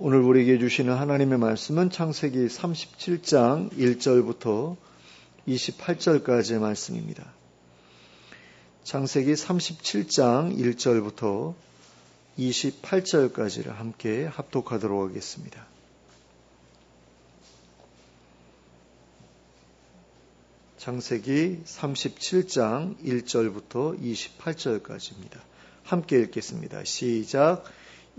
오늘 우리에게 주시는 하나님의 말씀은 창세기 37장 1절부터 28절까지의 말씀입니다. 창세기 37장 1절부터 28절까지를 함께 합독하도록 하겠습니다. 창세기 37장 1절부터 28절까지입니다. 함께 읽겠습니다. 시작.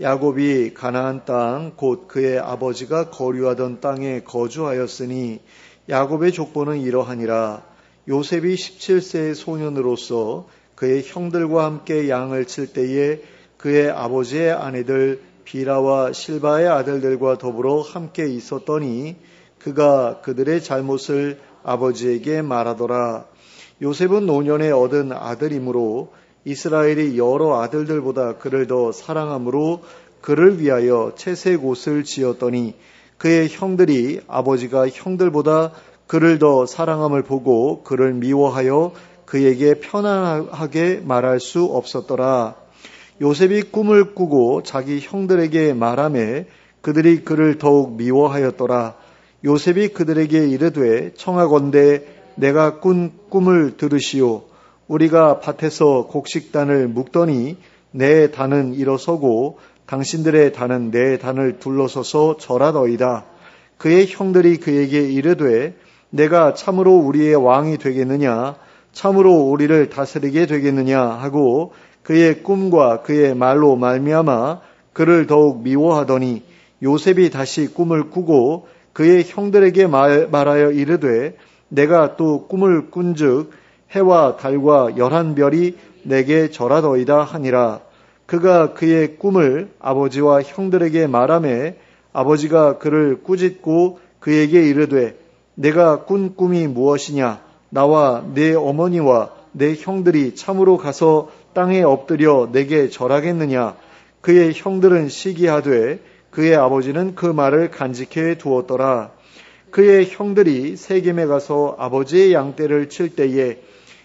야곱이 가나안 땅 곧 그의 아버지가 거류하던 땅에 거주하였으니 야곱의 족보는 이러하니라. 요셉이 17세의 소년으로서 그의 형들과 함께 양을 칠 때에 그의 아버지의 아내들 비라와 실바의 아들들과 더불어 함께 있었더니 그가 그들의 잘못을 아버지에게 말하더라. 요셉은 노년에 얻은 아들이므로 이스라엘이 여러 아들들보다 그를 더 사랑함으로 그를 위하여 채색 옷을 지었더니 그의 형들이 아버지가 형들보다 그를 더 사랑함을 보고 그를 미워하여 그에게 편안하게 말할 수 없었더라. 요셉이 꿈을 꾸고 자기 형들에게 말하매 그들이 그를 더욱 미워하였더라. 요셉이 그들에게 이르되 청하건대 내가 꾼 꿈을 들으시오. 우리가 밭에서 곡식단을 묶더니 내 단은 일어서고 당신들의 단은 내 단을 둘러서서 절하더이다. 그의 형들이 그에게 이르되 내가 참으로 우리의 왕이 되겠느냐, 참으로 우리를 다스리게 되겠느냐 하고 그의 꿈과 그의 말로 말미암아 그를 더욱 미워하더니 요셉이 다시 꿈을 꾸고 그의 형들에게 말하여 이르되 내가 또 꿈을 꾼즉 해와 달과 11별이 내게 절하더이다 하니라. 그가 그의 꿈을 아버지와 형들에게 말하매 아버지가 그를 꾸짖고 그에게 이르되 내가 꾼 꿈이 무엇이냐? 나와 내 어머니와 내 형들이 참으로 가서 땅에 엎드려 내게 절하겠느냐? 그의 형들은 시기하되 그의 아버지는 그 말을 간직해 두었더라. 그의 형들이 세겜에 가서 아버지의 양떼를 칠 때에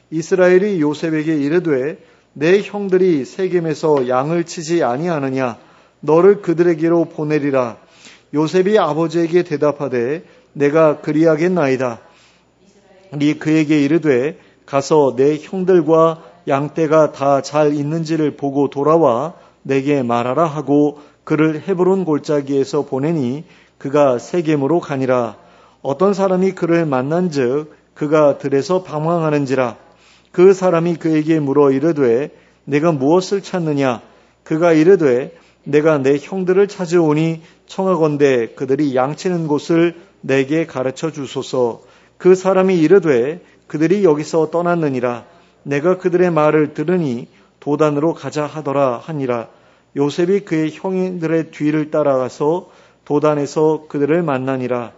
이스라엘이 요셉에게 이르되 내 형들이 세겜에서 양을 치지 아니하느냐? 너를 그들에게로 보내리라. 요셉이 아버지에게 대답하되 내가 그리하겠나이다. 니 그에게 이르되 가서 내 형들과 양떼가 다 잘 있는지를 보고 돌아와 내게 말하라 하고 그를 헤브론 골짜기에서 보내니 그가 세겜으로 가니라. 어떤 사람이 그를 만난즉 그가 들에서 방황하는지라. 그 사람이 그에게 물어 이르되 내가 무엇을 찾느냐? 그가 이르되 내가 내 형들을 찾아오니 청하건대 그들이 양치는 곳을 내게 가르쳐 주소서. 그 사람이 이르되 그들이 여기서 떠났느니라. 내가 그들의 말을 들으니 도단으로 가자 하더라 하니라. 요셉이 그의 형들의 뒤를 따라가서 도단에서 그들을 만나니라.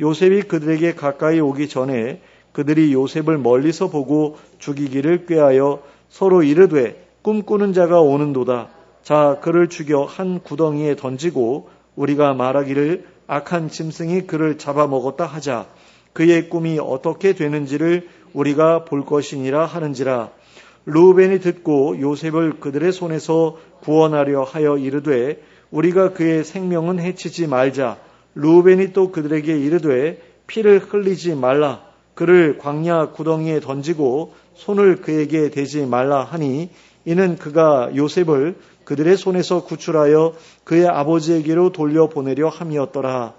요셉이 그들에게 가까이 오기 전에 그들이 요셉을 멀리서 보고 죽이기를 꾀하여 서로 이르되 꿈꾸는 자가 오는도다. 자 그를 죽여 한 구덩이에 던지고 우리가 말하기를 악한 짐승이 그를 잡아먹었다 하자. 그의 꿈이 어떻게 되는지를 우리가 볼 것이니라 하는지라. 르우벤이 듣고 요셉을 그들의 손에서 구원하려 하여 이르되 우리가 그의 생명은 해치지 말자. 르우벤이 또 그들에게 이르되 피를 흘리지 말라. 그를 광야 구덩이에 던지고 손을 그에게 대지 말라 하니 이는 그가 요셉을 그들의 손에서 구출하여 그의 아버지에게로 돌려보내려 함이었더라.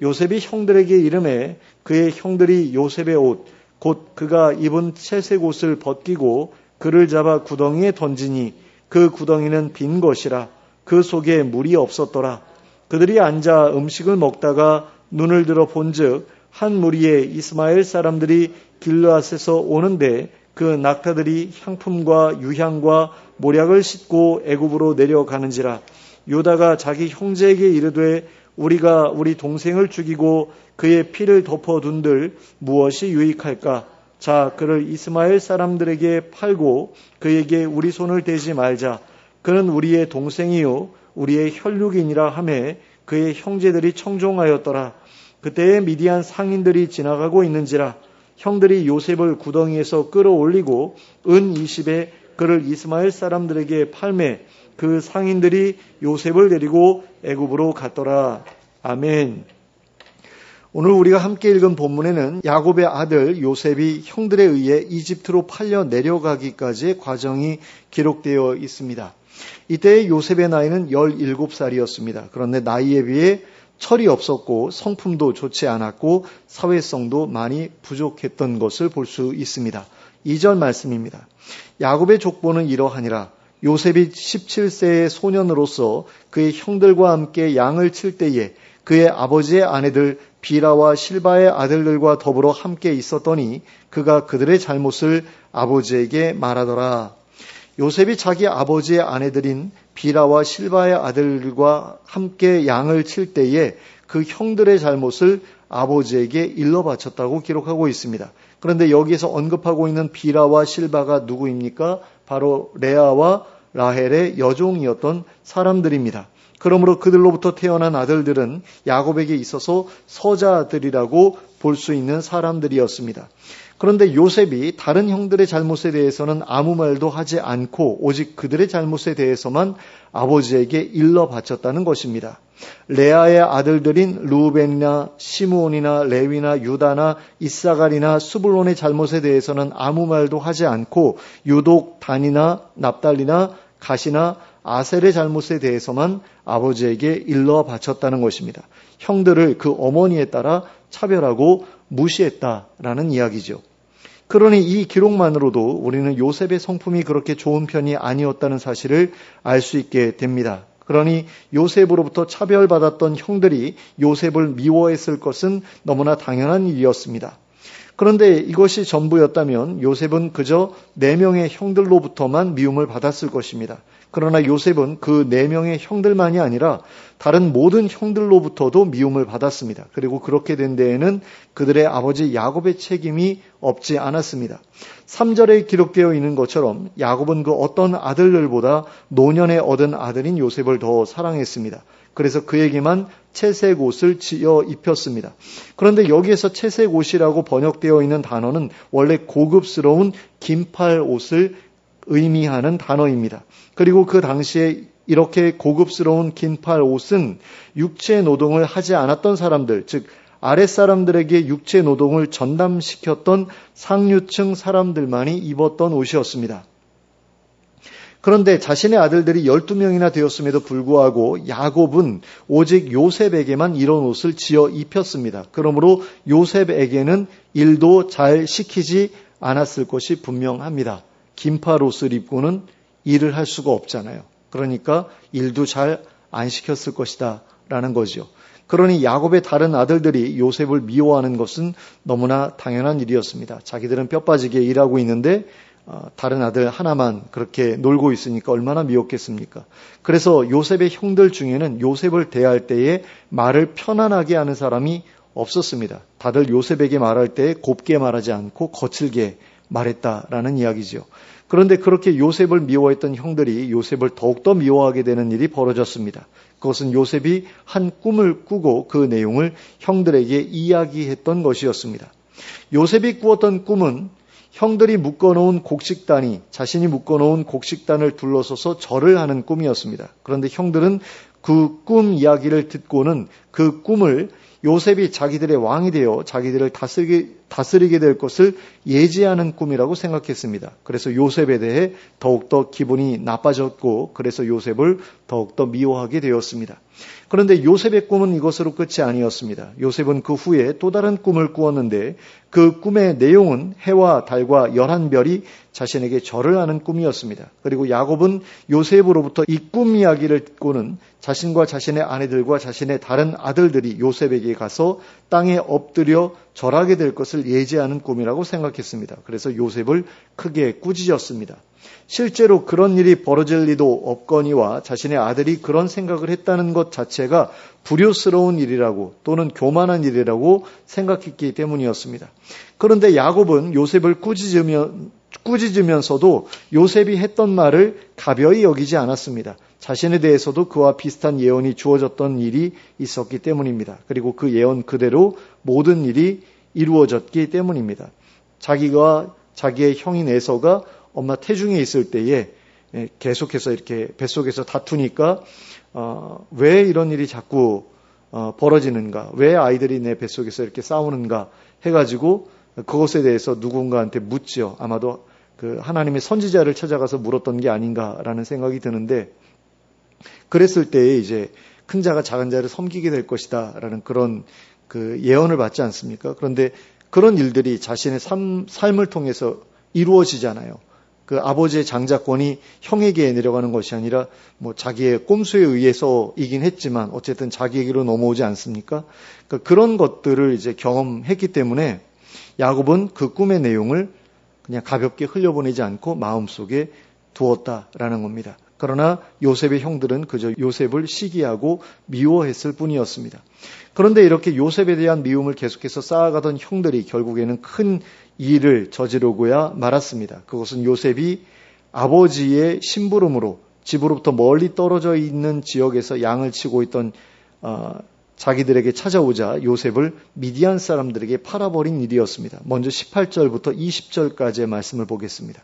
요셉이 형들에게 이르매 그의 형들이 요셉의 옷 곧 그가 입은 채색 옷을 벗기고 그를 잡아 구덩이에 던지니 그 구덩이는 빈 것이라. 그 속에 물이 없었더라. 그들이 앉아 음식을 먹다가 눈을 들어 본즉 한 무리의 이스마엘 사람들이 길르앗에서 오는데 그 낙타들이 향품과 유향과 모략을 싣고 애굽으로 내려가는지라. 유다가 자기 형제에게 이르되 우리가 우리 동생을 죽이고 그의 피를 덮어둔들 무엇이 유익할까? 자 그를 이스마엘 사람들에게 팔고 그에게 우리 손을 대지 말자. 그는 우리의 동생이요 우리의 혈육이니라 하매 그의 형제들이 청종하였더라. 그때에 미디안 상인들이 지나가고 있는지라. 형들이 요셉을 구덩이에서 끌어올리고 은 20에 그를 이스마엘 사람들에게 팔매 그 상인들이 요셉을 데리고 애굽으로 갔더라. 아멘. 오늘 우리가 함께 읽은 본문에는 야곱의 아들 요셉이 형들에 의해 이집트로 팔려 내려가기까지의 과정이 기록되어 있습니다. 이때 요셉의 나이는 17살이었습니다. 그런데 나이에 비해 철이 없었고 성품도 좋지 않았고 사회성도 많이 부족했던 것을 볼 수 있습니다. 2절 말씀입니다. 야곱의 족보는 이러하니라. 요셉이 17세의 소년으로서 그의 형들과 함께 양을 칠 때에 그의 아버지의 아내들 비라와 실바의 아들들과 더불어 함께 있었더니 그가 그들의 잘못을 아버지에게 말하더라. 요셉이 자기 아버지의 아내들인 비라와 실바의 아들들과 함께 양을 칠 때에 그 형들의 잘못을 아버지에게 일러 바쳤다고 기록하고 있습니다. 그런데 여기에서 언급하고 있는 비라와 실바가 누구입니까? 바로 레아와 라헬의 여종이었던 사람들입니다. 그러므로 그들로부터 태어난 아들들은 야곱에게 있어서 서자들이라고 볼 수 있는 사람들이었습니다. 그런데 요셉이 다른 형들의 잘못에 대해서는 아무 말도 하지 않고 오직 그들의 잘못에 대해서만 아버지에게 일러 바쳤다는 것입니다. 레아의 아들들인 루벤이나 시므온이나 레위나 유다나 이사갈이나 수불론의 잘못에 대해서는 아무 말도 하지 않고 유독 단이나 납달리나 갓이나 아셀의 잘못에 대해서만 아버지에게 일러 바쳤다는 것입니다. 형들을 그 어머니에 따라 차별하고 무시했다라는 이야기죠. 그러니 이 기록만으로도 우리는 요셉의 성품이 그렇게 좋은 편이 아니었다는 사실을 알 수 있게 됩니다. 그러니 요셉으로부터 차별받았던 형들이 요셉을 미워했을 것은 너무나 당연한 일이었습니다. 그런데 이것이 전부였다면 요셉은 그저 4명의 형들로부터만 미움을 받았을 것입니다. 그러나 요셉은 그 4명의 형들만이 아니라 다른 모든 형들로부터도 미움을 받았습니다. 그리고 그렇게 된 데에는 그들의 아버지 야곱의 책임이 없지 않았습니다. 3절에 기록되어 있는 것처럼 야곱은 그 어떤 아들들보다 노년에 얻은 아들인 요셉을 더 사랑했습니다. 그래서 그에게만 채색 옷을 지어 입혔습니다. 그런데 여기에서 채색 옷이라고 번역되어 있는 단어는 원래 고급스러운 긴팔 옷을 의미하는 단어입니다. 그리고 그 당시에 이렇게 고급스러운 긴팔 옷은 육체 노동을 하지 않았던 사람들, 즉 아랫사람들에게 육체 노동을 전담시켰던 상류층 사람들만이 입었던 옷이었습니다. 그런데 자신의 아들들이 12명이나 되었음에도 불구하고 야곱은 오직 요셉에게만 이런 옷을 지어 입혔습니다. 그러므로 요셉에게는 일도 잘 시키지 않았을 것이 분명합니다. 긴팔 옷을 입고는 일을 할 수가 없잖아요. 그러니까 일도 잘 안 시켰을 것이다 라는 거죠. 그러니 야곱의 다른 아들들이 요셉을 미워하는 것은 너무나 당연한 일이었습니다. 자기들은 뼈 빠지게 일하고 있는데 다른 아들 하나만 그렇게 놀고 있으니까 얼마나 미웠겠습니까? 그래서 요셉의 형들 중에는 요셉을 대할 때에 말을 편안하게 하는 사람이 없었습니다. 다들 요셉에게 말할 때 곱게 말하지 않고 거칠게 말했다라는 이야기죠. 그런데 그렇게 요셉을 미워했던 형들이 요셉을 더욱더 미워하게 되는 일이 벌어졌습니다. 그것은 요셉이 한 꿈을 꾸고 그 내용을 형들에게 이야기했던 것이었습니다. 요셉이 꾸었던 꿈은 형들이 묶어놓은 곡식단이 자신이 묶어놓은 곡식단을 둘러서서 절을 하는 꿈이었습니다. 그런데 형들은 그 꿈 이야기를 듣고는 그 꿈을 요셉이 자기들의 왕이 되어 자기들을 다스리게 될 것을 예지하는 꿈이라고 생각했습니다. 그래서 요셉에 대해 더욱더 기분이 나빠졌고 그래서 요셉을 더욱더 미워하게 되었습니다. 그런데 요셉의 꿈은 이것으로 끝이 아니었습니다. 요셉은 그 후에 또 다른 꿈을 꾸었는데 그 꿈의 내용은 해와 달과 11별이 자신에게 절을 하는 꿈이었습니다. 그리고 야곱은 요셉으로부터 이 꿈 이야기를 듣고는 자신과 자신의 아내들과 자신의 다른 아들들이 요셉에게 가서 땅에 엎드려 절하게 될 것을 예지하는 꿈이라고 생각했습니다. 그래서 요셉을 크게 꾸짖었습니다. 실제로 그런 일이 벌어질 리도 없거니와 자신의 아들이 그런 생각을 했다는 것 자체가 불효스러운 일이라고 또는 교만한 일이라고 생각했기 때문이었습니다. 그런데 야곱은 요셉을 꾸짖으면서도 요셉이 했던 말을 가벼이 여기지 않았습니다. 자신에 대해서도 그와 비슷한 예언이 주어졌던 일이 있었기 때문입니다. 그리고 그 예언 그대로 모든 일이 이루어졌기 때문입니다. 자기가 자기의 형인 에서가 엄마 태중에 있을 때에 계속해서 이렇게 뱃속에서 다투니까 왜 이런 일이 자꾸 벌어지는가, 왜 아이들이 내 뱃속에서 이렇게 싸우는가 해가지고 그것에 대해서 누군가한테 묻지요. 아마도 그 하나님의 선지자를 찾아가서 물었던 게 아닌가라는 생각이 드는데, 그랬을 때에 이제 큰 자가 작은 자를 섬기게 될 것이다라는 그런 그 예언을 받지 않습니까? 그런데 그런 일들이 자신의 삶을 통해서 이루어지잖아요. 그 아버지의 장자권이 형에게 내려가는 것이 아니라 뭐 자기의 꼼수에 의해서이긴 했지만 어쨌든 자기에게로 넘어오지 않습니까? 그러니까 그런 것들을 이제 경험했기 때문에 야곱은 그 꿈의 내용을 그냥 가볍게 흘려보내지 않고 마음속에 두었다라는 겁니다. 그러나 요셉의 형들은 그저 요셉을 시기하고 미워했을 뿐이었습니다. 그런데 이렇게 요셉에 대한 미움을 계속해서 쌓아가던 형들이 결국에는 큰 일을 저지르고야 말았습니다. 그것은 요셉이 아버지의 심부름으로 집으로부터 멀리 떨어져 있는 지역에서 양을 치고 있던 자기들에게 찾아오자 요셉을 미디안 사람들에게 팔아버린 일이었습니다. 먼저 18절부터 20절까지의 말씀을 보겠습니다.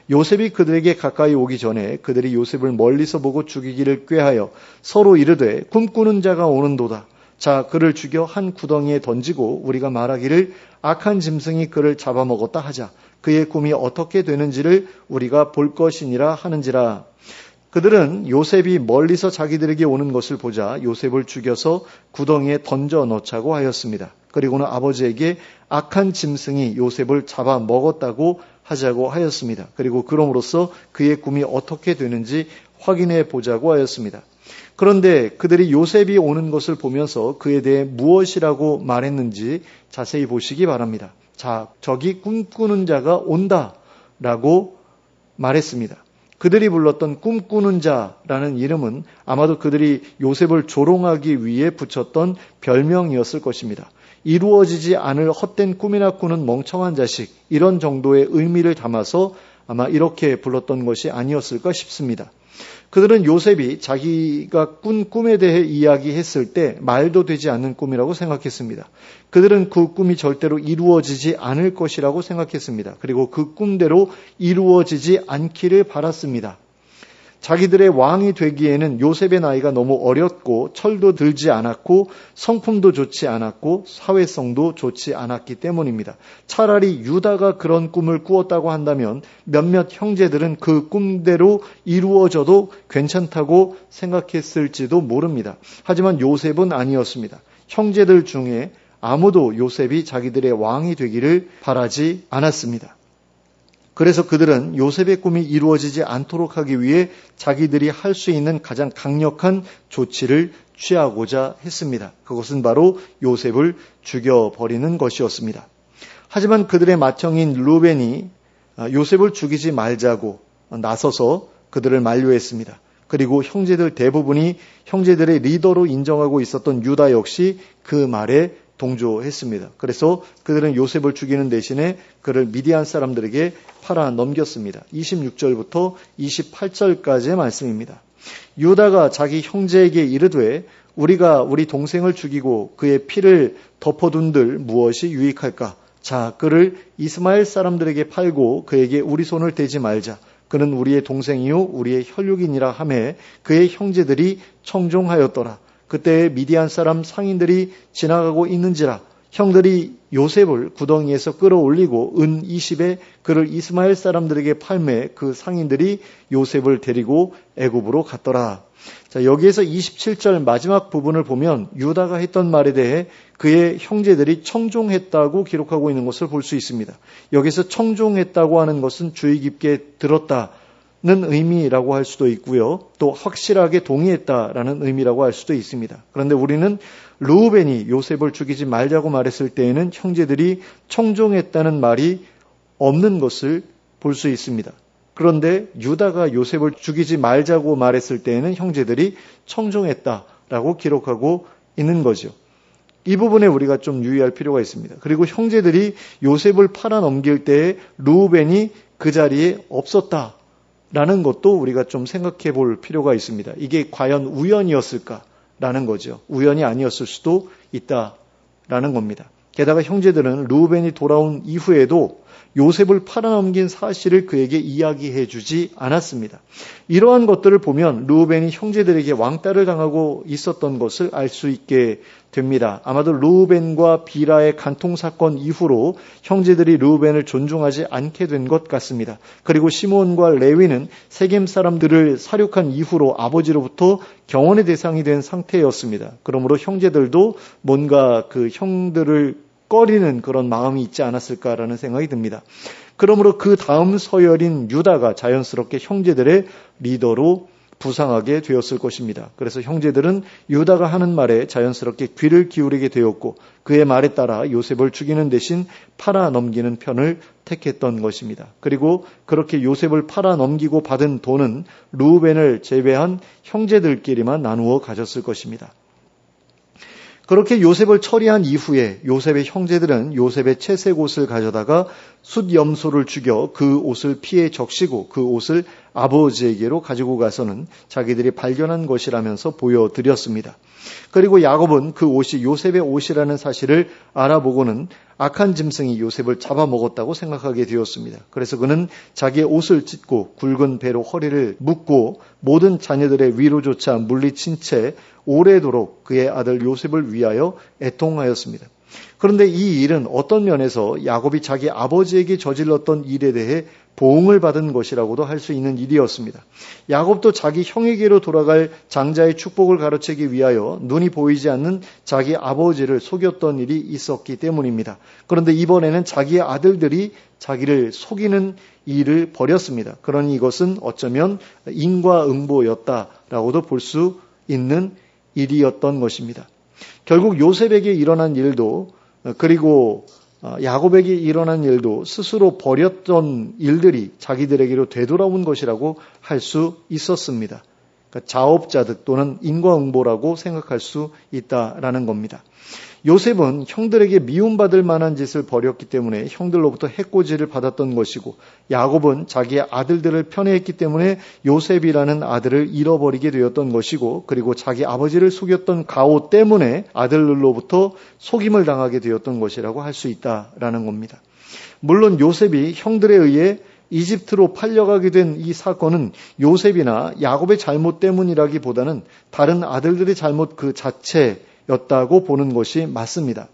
요셉이 그들에게 가까이 오기 전에 그들이 요셉을 멀리서 보고 죽이기를 꾀하여 서로 이르되 꿈꾸는 자가 오는도다. 자, 그를 죽여 한 구덩이에 던지고 우리가 말하기를 악한 짐승이 그를 잡아먹었다 하자. 그의 꿈이 어떻게 되는지를 우리가 볼 것이니라 하는지라. 그들은 요셉이 멀리서 자기들에게 오는 것을 보자 요셉을 죽여서 구덩이에 던져 넣자고 하였습니다. 그리고는 아버지에게 악한 짐승이 요셉을 잡아먹었다고 하자고 하였습니다. 그리고 그럼으로써 그의 꿈이 어떻게 되는지 확인해 보자고 하였습니다. 그런데 그들이 요셉이 오는 것을 보면서 그에 대해 무엇이라고 말했는지 자세히 보시기 바랍니다. 자, 저기 꿈꾸는 자가 온다라고 말했습니다. 그들이 불렀던 꿈꾸는 자라는 이름은 아마도 그들이 요셉을 조롱하기 위해 붙였던 별명이었을 것입니다. 이루어지지 않을 헛된 꿈이나 꾸는 멍청한 자식, 이런 정도의 의미를 담아서 아마 이렇게 불렀던 것이 아니었을까 싶습니다. 그들은 요셉이 자기가 꾼 꿈에 대해 이야기했을 때 말도 되지 않는 꿈이라고 생각했습니다. 그들은 그 꿈이 절대로 이루어지지 않을 것이라고 생각했습니다. 그리고 그 꿈대로 이루어지지 않기를 바랐습니다. 자기들의 왕이 되기에는 요셉의 나이가 너무 어렸고 철도 들지 않았고 성품도 좋지 않았고 사회성도 좋지 않았기 때문입니다. 차라리 유다가 그런 꿈을 꾸었다고 한다면 몇몇 형제들은 그 꿈대로 이루어져도 괜찮다고 생각했을지도 모릅니다. 하지만 요셉은 아니었습니다. 형제들 중에 아무도 요셉이 자기들의 왕이 되기를 바라지 않았습니다. 그래서 그들은 요셉의 꿈이 이루어지지 않도록 하기 위해 자기들이 할 수 있는 가장 강력한 조치를 취하고자 했습니다. 그것은 바로 요셉을 죽여버리는 것이었습니다. 하지만 그들의 맏형인 루벤이 요셉을 죽이지 말자고 나서서 그들을 만류했습니다. 그리고 형제들 대부분이 형제들의 리더로 인정하고 있었던 유다 역시 그 말에 동조했습니다. 그래서 그들은 요셉을 죽이는 대신에 그를 미디안 사람들에게 팔아 넘겼습니다. 26절부터 28절까지의 말씀입니다. 유다가 자기 형제에게 이르되 우리가 우리 동생을 죽이고 그의 피를 덮어둔들 무엇이 유익할까? 자, 그를 이스마엘 사람들에게 팔고 그에게 우리 손을 대지 말자. 그는 우리의 동생이요 우리의 혈육이니라 하매 그의 형제들이 청종하였더라. 그때 미디안 사람 상인들이 지나가고 있는지라 형들이 요셉을 구덩이에서 끌어올리고 은 20에 그를 이스마엘 사람들에게 팔매 그 상인들이 요셉을 데리고 애굽으로 갔더라. 자, 여기에서 27절 마지막 부분을 보면 유다가 했던 말에 대해 그의 형제들이 청종했다고 기록하고 있는 것을 볼 수 있습니다. 여기서 청종했다고 하는 것은 주의 깊게 들었다 는 의미라고 할 수도 있고요. 또 확실하게 동의했다라는 의미라고 할 수도 있습니다. 그런데 우리는 르우벤이 요셉을 죽이지 말자고 말했을 때에는 형제들이 청종했다는 말이 없는 것을 볼 수 있습니다. 그런데 유다가 요셉을 죽이지 말자고 말했을 때에는 형제들이 청종했다라고 기록하고 있는 거죠. 이 부분에 우리가 좀 유의할 필요가 있습니다. 그리고 형제들이 요셉을 팔아 넘길 때에 르우벤이 그 자리에 없었다. 라는 것도 우리가 좀 생각해 볼 필요가 있습니다. 이게 과연 우연이었을까라는 거죠. 우연이 아니었을 수도 있다라는 겁니다. 게다가 형제들은 르우벤이 돌아온 이후에도 요셉을 팔아넘긴 사실을 그에게 이야기해 주지 않았습니다. 이러한 것들을 보면 르우벤이 형제들에게 왕따를 당하고 있었던 것을 알 수 있게 됩니다. 아마도 르우벤과 비라의 간통 사건 이후로 형제들이 르우벤을 존중하지 않게 된 것 같습니다. 그리고 시므온과 레위는 세겜 사람들을 살육한 이후로 아버지로부터 경원의 대상이 된 상태였습니다. 그러므로 형제들도 뭔가 그 형들을 꺼리는 그런 마음이 있지 않았을까라는 생각이 듭니다. 그러므로 그 다음 서열인 유다가 자연스럽게 형제들의 리더로 부상하게 되었을 것입니다. 그래서 형제들은 유다가 하는 말에 자연스럽게 귀를 기울이게 되었고 그의 말에 따라 요셉을 죽이는 대신 팔아넘기는 편을 택했던 것입니다. 그리고 그렇게 요셉을 팔아넘기고 받은 돈은 르우벤을 제외한 형제들끼리만 나누어 가졌을 것입니다. 그렇게 요셉을 처리한 이후에 요셉의 형제들은 요셉의 채색 옷을 가져다가 숫염소를 죽여 그 옷을 피에 적시고 그 옷을 아버지에게로 가지고 가서는 자기들이 발견한 것이라면서 보여드렸습니다. 그리고 야곱은 그 옷이 요셉의 옷이라는 사실을 알아보고는 악한 짐승이 요셉을 잡아먹었다고 생각하게 되었습니다. 그래서 그는 자기의 옷을 찢고 굵은 배로 허리를 묶고 모든 자녀들의 위로조차 물리친 채 오래도록 그의 아들 요셉을 위하여 애통하였습니다. 그런데 이 일은 어떤 면에서 야곱이 자기 아버지에게 저질렀던 일에 대해 보응을 받은 것이라고도 할 수 있는 일이었습니다. 야곱도 자기 형에게로 돌아갈 장자의 축복을 가로채기 위하여 눈이 보이지 않는 자기 아버지를 속였던 일이 있었기 때문입니다. 그런데 이번에는 자기의 아들들이 자기를 속이는 일을 벌였습니다. 그러니 이것은 어쩌면 인과응보였다라고도 볼 수 있는 일이었던 것입니다. 결국 요셉에게 일어난 일도 그리고 야곱에게 일어난 일도 스스로 벌였던 일들이 자기들에게로 되돌아온 것이라고 할 수 있었습니다. 그러니까 자업자득 또는 인과응보라고 생각할 수 있다라는 겁니다. 요셉은 형들에게 미움받을 만한 짓을 벌였기 때문에 형들로부터 해코지를 받았던 것이고 야곱은 자기의 아들들을 편애했기 때문에 요셉이라는 아들을 잃어버리게 되었던 것이고 그리고 자기 아버지를 속였던 가오 때문에 아들들로부터 속임을 당하게 되었던 것이라고 할 수 있다라는 겁니다. 물론 요셉이 형들에 의해 이집트로 팔려가게 된 이 사건은 요셉이나 야곱의 잘못 때문이라기보다는 다른 아들들의 잘못 그 자체였다고 보는 것이 맞습니다.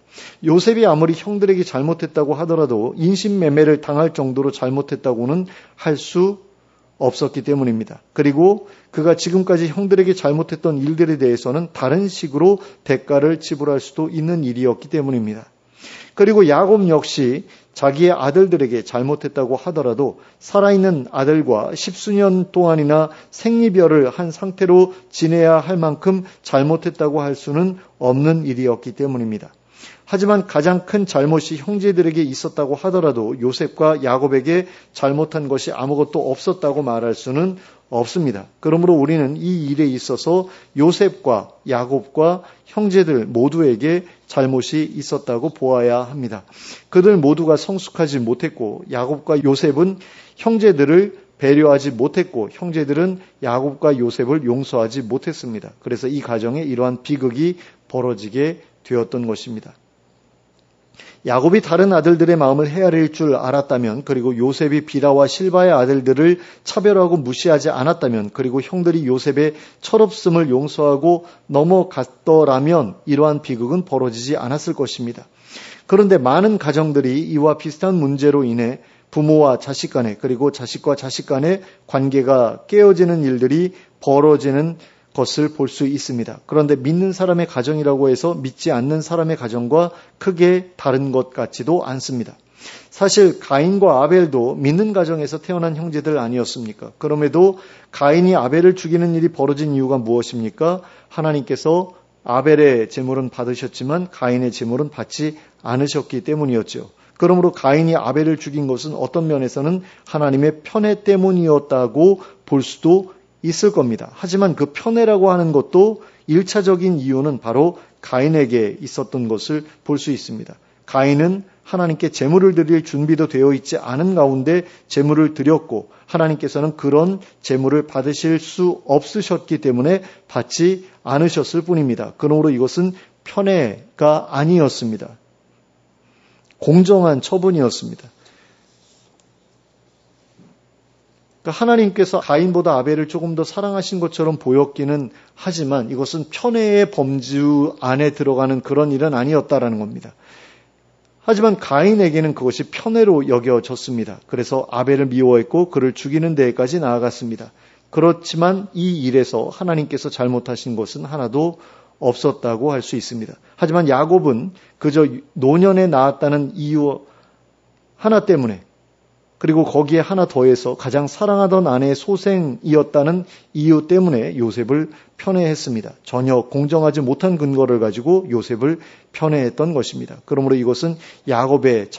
요셉이 아무리 형들에게 잘못했다고 하더라도 인신매매를 당할 정도로 잘못했다고는 할 수 없었기 때문입니다. 그리고 그가 지금까지 형들에게 잘못했던 일들에 대해서는 다른 식으로 대가를 지불할 수도 있는 일이었기 때문입니다. 그리고 야곱 역시 자기의 아들들에게 잘못했다고 하더라도 살아있는 아들과 10수년 동안이나 생리별을 한 상태로 지내야 할 만큼 잘못했다고 할 수는 없는 일이었기 때문입니다. 하지만 가장 큰 잘못이 형제들에게 있었다고 하더라도 요셉과 야곱에게 잘못한 것이 아무것도 없었다고 말할 수는 없습니다. 그러므로 우리는 이 일에 있어서 요셉과 야곱과 형제들 모두에게 잘못이 있었다고 보아야 합니다. 그들 모두가 성숙하지 못했고 야곱과 요셉은 형제들을 배려하지 못했고 형제들은 야곱과 요셉을 용서하지 못했습니다. 그래서 이 가정에 이러한 비극이 벌어지게 되었던 것입니다. 야곱이 다른 아들들의 마음을 헤아릴 줄 알았다면 그리고 요셉이 비라와 실바의 아들들을 차별하고 무시하지 않았다면 그리고 형들이 요셉의 철없음을 용서하고 넘어갔더라면 이러한 비극은 벌어지지 않았을 것입니다. 그런데 많은 가정들이 이와 비슷한 문제로 인해 부모와 자식 간에 그리고 자식과 자식 간의 관계가 깨어지는 일들이 벌어지는 것을 볼 수 있습니다. 그런데 믿는 사람의 가정이라고 해서 믿지 않는 사람의 가정과 크게 다른 것 같지도 않습니다. 사실 가인과 아벨도 믿는 가정에서 태어난 형제들 아니었습니까? 그럼에도 가인이 아벨을 죽이는 일이 벌어진 이유가 무엇입니까? 하나님께서 아벨의 제물은 받으셨지만 가인의 제물은 받지 않으셨기 때문이었죠. 그러므로 가인이 아벨을 죽인 것은 어떤 면에서는 하나님의 편애 때문이었다고 볼 수도 있을 겁니다. 하지만 그 편애라고 하는 것도 1차적인 이유는 바로 가인에게 있었던 것을 볼 수 있습니다. 가인은 하나님께 제물을 드릴 준비도 되어 있지 않은 가운데 제물을 드렸고 하나님께서는 그런 제물을 받으실 수 없으셨기 때문에 받지 않으셨을 뿐입니다. 그러므로 이것은 편애가 아니었습니다. 공정한 처분이었습니다. 그러니까 하나님께서 가인보다 아벨을 조금 더 사랑하신 것처럼 보였기는 하지만 이것은 편애의 범주 안에 들어가는 그런 일은 아니었다라는 겁니다. 하지만 가인에게는 그것이 편애로 여겨졌습니다. 그래서 아벨을 미워했고 그를 죽이는 데까지 나아갔습니다. 그렇지만 이 일에서 하나님께서 잘못하신 것은 하나도 없었다고 할 수 있습니다. 하지만 야곱은 그저 노년에 낳았다는 이유 하나 때문에, 그리고 거기에 하나 더해서 가장 사랑하던 아내의 소생이었다는 이유 때문에 요셉을 편애했습니다. 전혀 공정하지 못한 근거를 가지고 요셉을 편애했던 것입니다. 그러므로 이것은 야곱의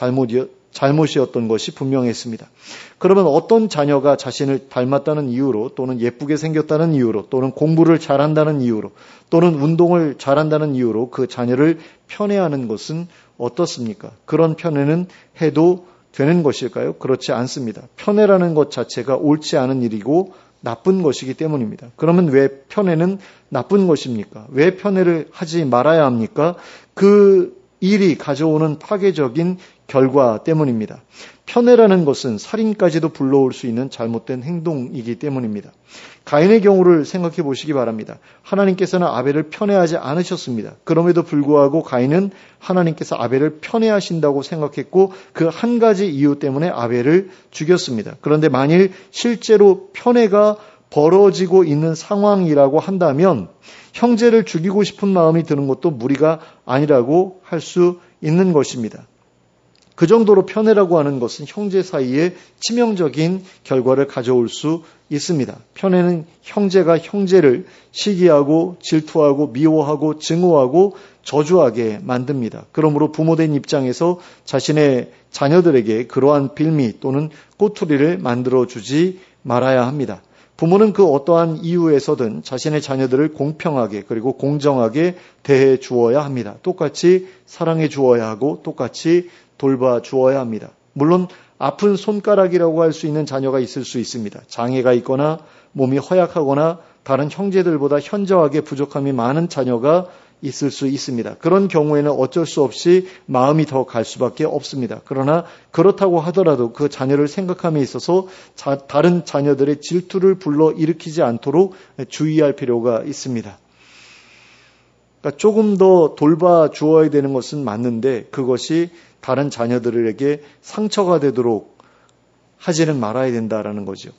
잘못이었던 것이 분명했습니다. 그러면 어떤 자녀가 자신을 닮았다는 이유로, 또는 예쁘게 생겼다는 이유로, 또는 공부를 잘한다는 이유로, 또는 운동을 잘한다는 이유로 그 자녀를 편애하는 것은 어떻습니까? 그런 편애는 해도 되는 것일까요? 그렇지 않습니다. 편애라는 것 자체가 옳지 않은 일이고 나쁜 것이기 때문입니다. 그러면 왜 편애는 나쁜 것입니까? 왜 편애를 하지 말아야 합니까? 그 일이 가져오는 파괴적인 결과 때문입니다. 편애라는 것은 살인까지도 불러올 수 있는 잘못된 행동이기 때문입니다. 가인의 경우를 생각해 보시기 바랍니다. 하나님께서는 아벨을 편애하지 않으셨습니다. 그럼에도 불구하고 가인은 하나님께서 아벨을 편애하신다고 생각했고 그 한 가지 이유 때문에 아벨을 죽였습니다. 그런데 만일 실제로 편애가 벌어지고 있는 상황이라고 한다면 형제를 죽이고 싶은 마음이 드는 것도 무리가 아니라고 할 수 있는 것입니다. 그 정도로 편애라고 하는 것은 형제 사이에 치명적인 결과를 가져올 수 있습니다. 편애는 형제가 형제를 시기하고 질투하고 미워하고 증오하고 저주하게 만듭니다. 그러므로 부모된 입장에서 자신의 자녀들에게 그러한 빌미 또는 꼬투리를 만들어주지 말아야 합니다. 부모는 그 어떠한 이유에서든 자신의 자녀들을 공평하게 그리고 공정하게 대해 주어야 합니다. 똑같이 사랑해 주어야 하고 똑같이 돌봐 주어야 합니다. 물론 아픈 손가락이라고 할 수 있는 자녀가 있을 수 있습니다. 장애가 있거나 몸이 허약하거나 다른 형제들보다 현저하게 부족함이 많은 자녀가 있을 수 있습니다. 그런 경우에는 어쩔 수 없이 마음이 더 갈 수밖에 없습니다. 그러나 그렇다고 하더라도 그 자녀를 생각함에 있어서 다른 자녀들의 질투를 불러일으키지 않도록 주의할 필요가 있습니다. 그러니까 조금 더 돌봐 주어야 되는 것은 맞는데 그것이 다른 자녀들에게 상처가 되도록 하지는 말아야 된다라는 거죠.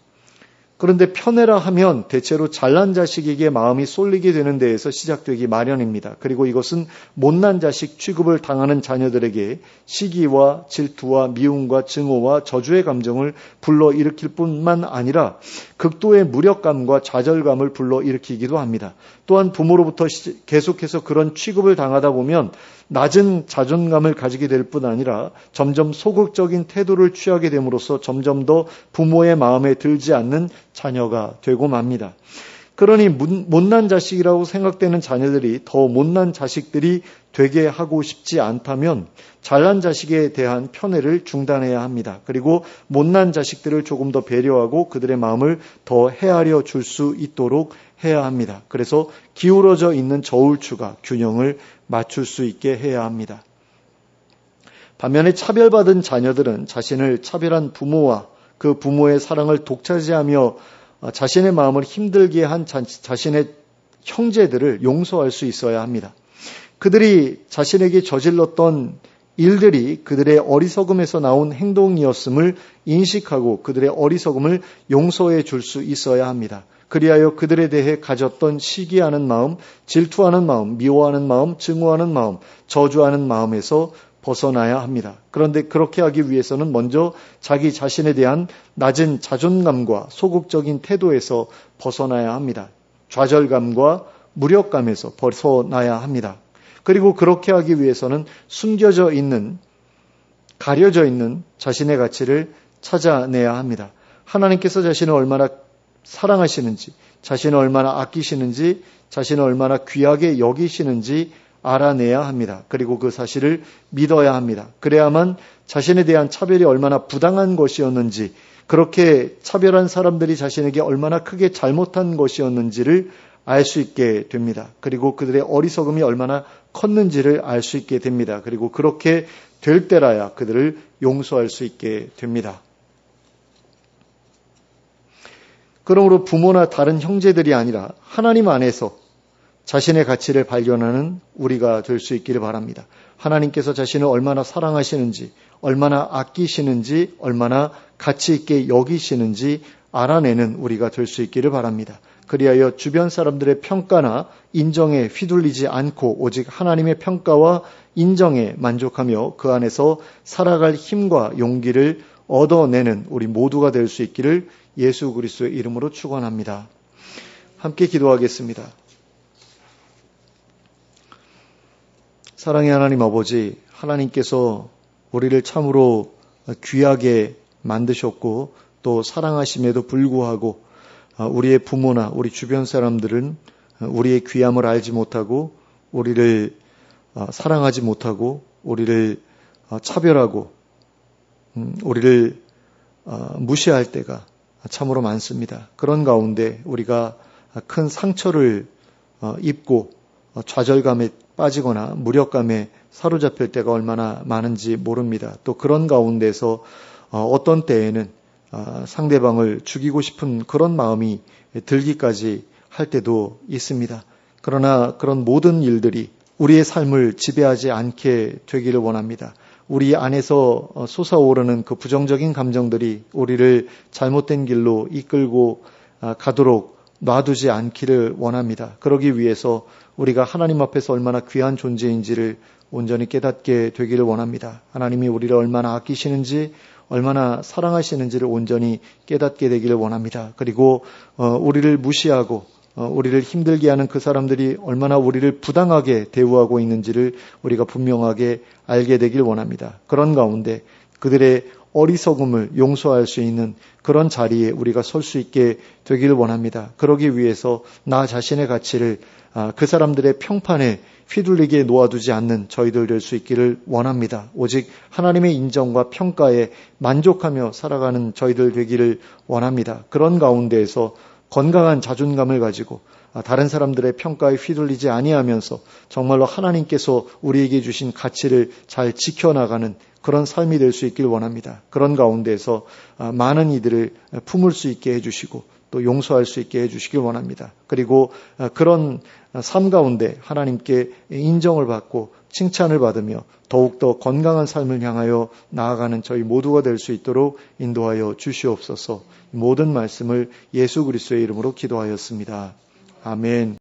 그런데 편애라 하면 대체로 잘난 자식에게 마음이 쏠리게 되는 데에서 시작되기 마련입니다. 그리고 이것은 못난 자식 취급을 당하는 자녀들에게 시기와 질투와 미움과 증오와 저주의 감정을 불러일으킬 뿐만 아니라 극도의 무력감과 좌절감을 불러일으키기도 합니다. 또한 부모로부터 계속해서 그런 취급을 당하다 보면 낮은 자존감을 가지게 될 뿐 아니라 점점 소극적인 태도를 취하게 됨으로써 점점 더 부모의 마음에 들지 않는 자녀가 되고 맙니다. 그러니 못난 자식이라고 생각되는 자녀들이 더 못난 자식들이 되게 하고 싶지 않다면 잘난 자식에 대한 편애를 중단해야 합니다. 그리고 못난 자식들을 조금 더 배려하고 그들의 마음을 더 헤아려 줄 수 있도록 해야 합니다. 그래서 기울어져 있는 저울추가 균형을 맞출 수 있게 해야 합니다. 반면에 차별받은 자녀들은 자신을 차별한 부모와 그 부모의 사랑을 독차지하며 자신의 마음을 힘들게 한 자신의 형제들을 용서할 수 있어야 합니다. 그들이 자신에게 저질렀던 일들이 그들의 어리석음에서 나온 행동이었음을 인식하고 그들의 어리석음을 용서해 줄 수 있어야 합니다. 그리하여 그들에 대해 가졌던 시기하는 마음, 질투하는 마음, 미워하는 마음, 증오하는 마음, 저주하는 마음에서 벗어나야 합니다. 그런데 그렇게 하기 위해서는 먼저 자기 자신에 대한 낮은 자존감과 소극적인 태도에서 벗어나야 합니다. 좌절감과 무력감에서 벗어나야 합니다. 그리고 그렇게 하기 위해서는 숨겨져 있는, 가려져 있는 자신의 가치를 찾아내야 합니다. 하나님께서 자신을 얼마나 사랑하시는지, 자신을 얼마나 아끼시는지, 자신을 얼마나 귀하게 여기시는지 알아내야 합니다. 그리고 그 사실을 믿어야 합니다. 그래야만 자신에 대한 차별이 얼마나 부당한 것이었는지, 그렇게 차별한 사람들이 자신에게 얼마나 크게 잘못한 것이었는지를 알 수 있게 됩니다. 그리고 그들의 어리석음이 얼마나 컸는지를 알 수 있게 됩니다. 그리고 그렇게 될 때라야 그들을 용서할 수 있게 됩니다. 그러므로 부모나 다른 형제들이 아니라 하나님 안에서 자신의 가치를 발견하는 우리가 될 수 있기를 바랍니다. 하나님께서 자신을 얼마나 사랑하시는지, 얼마나 아끼시는지, 얼마나 가치 있게 여기시는지 알아내는 우리가 될 수 있기를 바랍니다. 그리하여 주변 사람들의 평가나 인정에 휘둘리지 않고 오직 하나님의 평가와 인정에 만족하며 그 안에서 살아갈 힘과 용기를 얻어내는 우리 모두가 될 수 있기를 예수 그리스도의 이름으로 축원합니다. 함께 기도하겠습니다. 사랑의 하나님 아버지, 하나님께서 우리를 참으로 귀하게 만드셨고 또 사랑하심에도 불구하고 우리의 부모나 우리 주변 사람들은 우리의 귀함을 알지 못하고 우리를 사랑하지 못하고 우리를 차별하고 우리를 무시할 때가 참으로 많습니다. 그런 가운데 우리가 큰 상처를 입고 좌절감에 빠지거나 무력감에 사로잡힐 때가 얼마나 많은지 모릅니다. 또 그런 가운데서 어떤 때에는 상대방을 죽이고 싶은 그런 마음이 들기까지 할 때도 있습니다. 그러나 그런 모든 일들이 우리의 삶을 지배하지 않게 되기를 원합니다. 우리 안에서 솟아오르는 그 부정적인 감정들이 우리를 잘못된 길로 이끌고 가도록 놔두지 않기를 원합니다. 그러기 위해서 우리가 하나님 앞에서 얼마나 귀한 존재인지를 온전히 깨닫게 되기를 원합니다. 하나님이 우리를 얼마나 아끼시는지 얼마나 사랑하시는지를 온전히 깨닫게 되기를 원합니다. 그리고 우리를 무시하고 우리를 힘들게 하는 그 사람들이 얼마나 우리를 부당하게 대우하고 있는지를 우리가 분명하게 알게 되길 원합니다. 그런 가운데 그들의 어리석음을 용서할 수 있는 그런 자리에 우리가 설 수 있게 되기를 원합니다. 그러기 위해서 나 자신의 가치를 그 사람들의 평판에 휘둘리게 놓아두지 않는 저희들 될 수 있기를 원합니다. 오직 하나님의 인정과 평가에 만족하며 살아가는 저희들 되기를 원합니다. 그런 가운데에서 건강한 자존감을 가지고 다른 사람들의 평가에 휘둘리지 아니하면서 정말로 하나님께서 우리에게 주신 가치를 잘 지켜나가는 그런 삶이 될 수 있길 원합니다. 그런 가운데에서 많은 이들을 품을 수 있게 해주시고 또 용서할 수 있게 해주시길 원합니다. 그리고 그런 삶 가운데 하나님께 인정을 받고 칭찬을 받으며 더욱더 건강한 삶을 향하여 나아가는 저희 모두가 될 수 있도록 인도하여 주시옵소서. 모든 말씀을 예수 그리스도의 이름으로 기도하였습니다. 아멘.